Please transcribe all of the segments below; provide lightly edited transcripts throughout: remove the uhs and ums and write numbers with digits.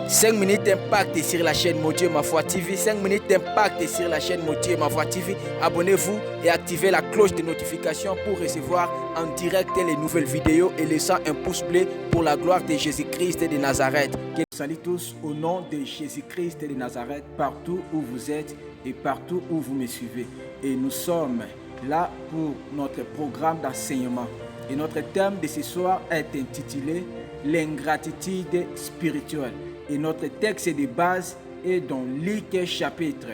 5 minutes d'impact sur la chaîne Mon Dieu, ma foi TV. 5 minutes d'impact sur la chaîne Mon Dieu, ma foi TV. Abonnez-vous et activez la cloche de notification pour recevoir en direct les nouvelles vidéos et laissez un pouce bleu pour la gloire de Jésus-Christ de Nazareth. Salut tous au nom de Jésus-Christ de Nazareth, partout où vous êtes et partout où vous me suivez. Et nous sommes là pour notre programme d'enseignement. Et notre thème de ce soir est intitulé l'ingratitude spirituelle. Et notre texte de base est dans Luc chapitre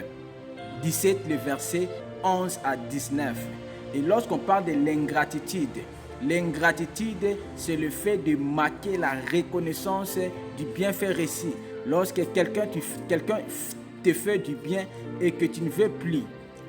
17, le verset 11 à 19. Et lorsqu'on parle de l'ingratitude, c'est le fait de marquer la reconnaissance du bienfait reçu. Lorsque quelqu'un te fait du bien et que tu ne veux plus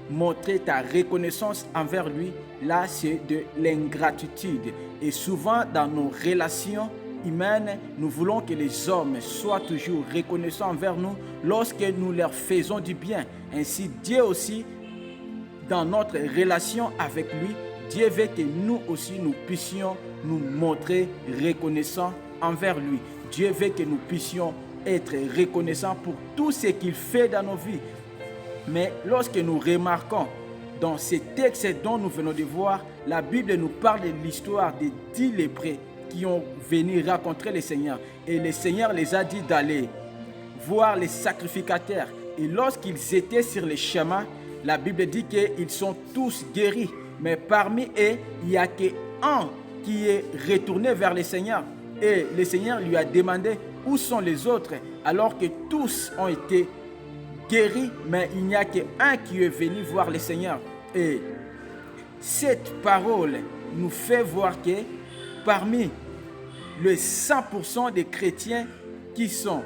montrer ta reconnaissance envers lui, là c'est de l'ingratitude. Et souvent dans nos relations humaines, nous voulons que les hommes soient toujours reconnaissants envers nous lorsque nous leur faisons du bien. Ainsi, Dieu aussi, dans notre relation avec lui, Dieu veut que nous aussi nous puissions nous montrer reconnaissants envers lui. Dieu veut que nous puissions être reconnaissants pour tout ce qu'il fait dans nos vies. Mais lorsque nous remarquons dans ces textes dont nous venons de voir, la Bible nous parle de l'histoire des 10 lépreux qui ont venu rencontrer le Seigneur. Et le Seigneur les a dit d'aller voir les sacrificateurs. Et lorsqu'ils étaient sur le chemin, la Bible dit qu'ils sont tous guéris. Mais parmi eux, il n'y a qu'un qui est retourné vers le Seigneur. Et le Seigneur lui a demandé où sont les autres, alors que tous ont été guéris, mais il n'y a qu'un qui est venu voir le Seigneur. Et cette parole nous fait voir que parmi les 100% des chrétiens qui sont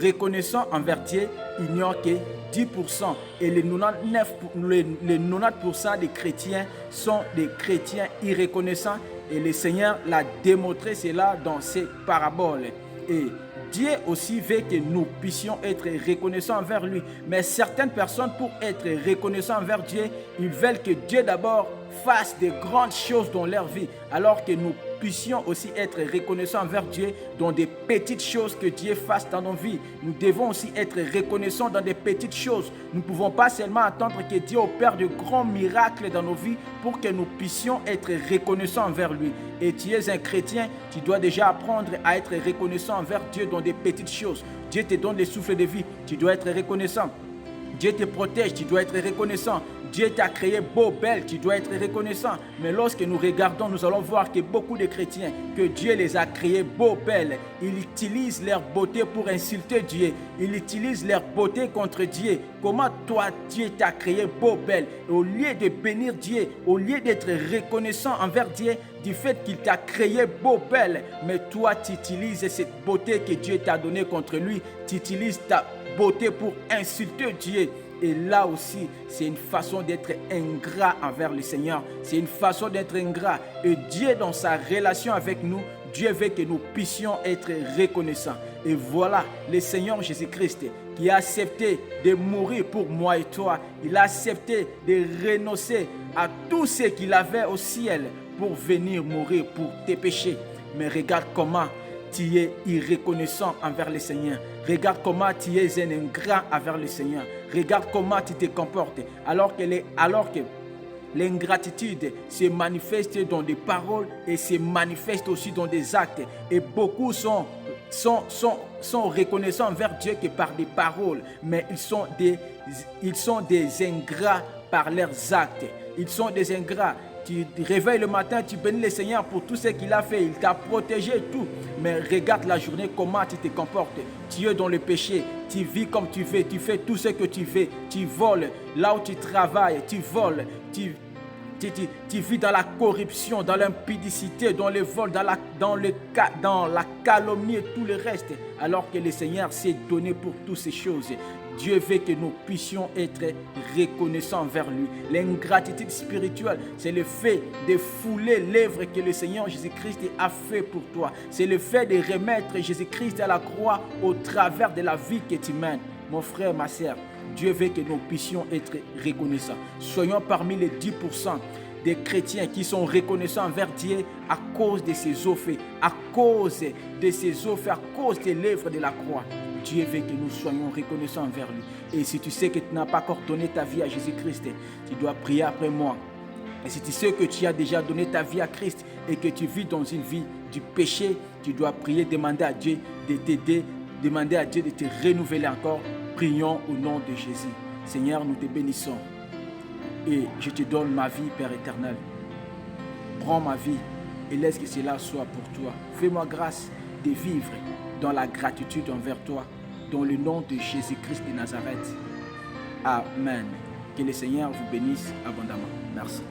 reconnaissants envers Dieu, il n'y a que 10%. Et les 90% des chrétiens sont des chrétiens irreconnaissants. Et le Seigneur l'a démontré cela dans ses paraboles. Et Dieu aussi veut que nous puissions être reconnaissants envers lui. Mais certaines personnes, pour être reconnaissants envers Dieu, ils veulent que Dieu d'abord fasse de grandes choses dans leur vie, alors que nous puissions aussi être reconnaissants envers Dieu dans des petites choses que Dieu fasse dans nos vies. Nous devons aussi être reconnaissants dans des petites choses. Nous ne pouvons pas seulement attendre que Dieu opère de grands miracles dans nos vies pour que nous puissions être reconnaissants envers lui. Et tu es un chrétien, tu dois déjà apprendre à être reconnaissant envers Dieu dans des petites choses. Dieu te donne le souffle de vie, tu dois être reconnaissant. Dieu te protège, tu dois être reconnaissant. Dieu t'a créé beau, belle, tu dois être reconnaissant. Mais lorsque nous regardons, nous allons voir que beaucoup de chrétiens, que Dieu les a créés beau, belles, ils utilisent leur beauté pour insulter Dieu. Ils utilisent leur beauté contre Dieu. Comment toi, Dieu t'a créé beau, belle? Au lieu de bénir Dieu, au lieu d'être reconnaissant envers Dieu du fait qu'il t'a créé beau, belle, mais toi, tu utilises cette beauté que Dieu t'a donnée contre lui. Tu utilises ta beauté pour insulter Dieu. Et là aussi, c'est une façon d'être ingrat envers le Seigneur. C'est une façon d'être ingrat. Et Dieu, dans sa relation avec nous, Dieu veut que nous puissions être reconnaissants. Et voilà, le Seigneur Jésus-Christ qui a accepté de mourir pour moi et toi. Il a accepté de renoncer à tout ce qu'il avait au ciel pour venir mourir pour tes péchés. Mais regarde comment tu es irreconnaissant envers le Seigneur. Regarde comment tu es un ingrat envers le Seigneur. Regarde comment tu te comportes. Alors que l'ingratitude se manifeste dans des paroles et se manifeste aussi dans des actes. Et beaucoup sont reconnaissants envers Dieu que par des paroles. Mais ils sont des ingrats par leurs actes. Ils sont des ingrats. Tu te réveilles le matin, tu bénis le Seigneur pour tout ce qu'il a fait. Il t'a protégé et tout. Mais regarde la journée, comment tu te comportes. Tu es dans le péché. Tu vis comme tu veux. Tu fais tout ce que tu veux. Tu voles. Là où tu travailles, tu voles. Tu vis dans la corruption, dans l'impudicité, dans le vol, dans la calomnie et tout le reste. Alors que le Seigneur s'est donné pour toutes ces choses. Dieu veut que nous puissions être reconnaissants envers lui. L'ingratitude spirituelle, c'est le fait de fouler l'œuvre que le Seigneur Jésus-Christ a fait pour toi. C'est le fait de remettre Jésus-Christ à la croix au travers de la vie que tu mènes. Mon frère, ma sœur, Dieu veut que nous puissions être reconnaissants. Soyons parmi les 10% des chrétiens qui sont reconnaissants envers Dieu à cause de ses offres, à cause de ses offres, à cause de l'œuvre de la croix. Dieu veut que nous soyons reconnaissants envers lui. Et si tu sais que tu n'as pas encore donné ta vie à Jésus-Christ, tu dois prier après moi. Et si tu sais que tu as déjà donné ta vie à Christ et que tu vis dans une vie du péché, tu dois prier, demander à Dieu de t'aider, demander à Dieu de te renouveler encore. Prions au nom de Jésus. Seigneur, nous te bénissons. Et je te donne ma vie, Père éternel. Prends ma vie et laisse que cela soit pour toi. Fais-moi grâce de vivre dans la gratitude envers toi, dans le nom de Jésus-Christ de Nazareth. Amen. Que le Seigneur vous bénisse abondamment. Merci.